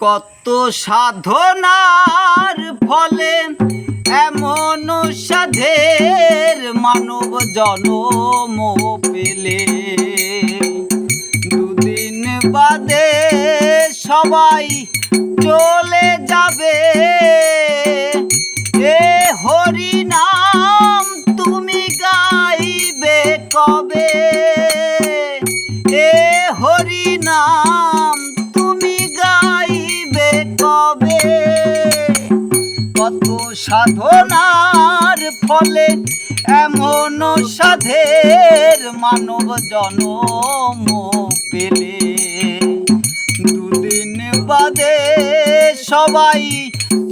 কত সাধনার ফলে এমন সাধের মানব জন্ম পেলে, দুদিন বাদে সবাই চলে যাবে। এ হরি নাম তুমি গাইবে কবে? এ হরি নাম তুমি গাইবে কবে? কত সাধনার ফলে এমন সাধের মানব জন্ম পেলে, দুদিন বাদে সবাই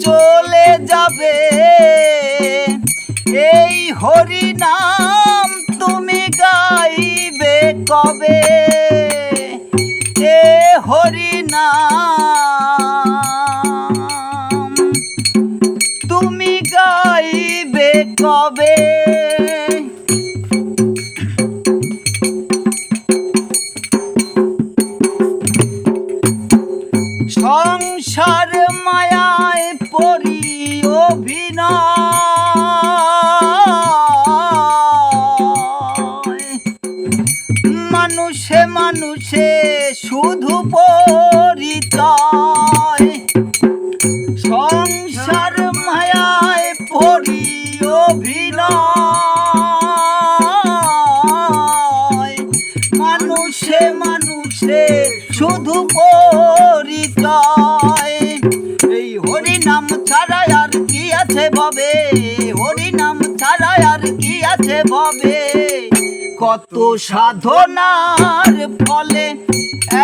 চলে যাবে। এই হরি নাম তুমি গাইবে কবে? এ হরি নাম তুমি গাইবে কবে? সংসার মায়ায় পড়ি অভিনয়, মানুষে মানুষে শুধু পরিচয়। সংসার মায়ায় পড়ি অভিনয়, মানুষে মানুষে শুধু পরিচয়। এই হরি নাম ছাড়া আর কি আছে ভবে? হরি নাম ছাড়া আর কি আছে ভবে? কত সাধনার ফলে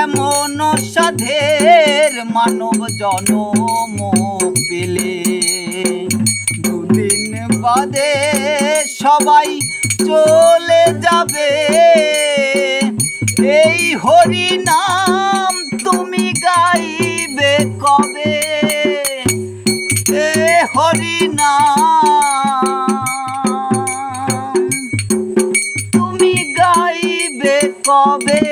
এমন সাধের মানব জন্ম পেলে, দুদিন বাদে সবাই চলে যাবে। এই হরি নাম তুমি গাইবে কবে? এ হরি নাম তুমি গাইবে কবে?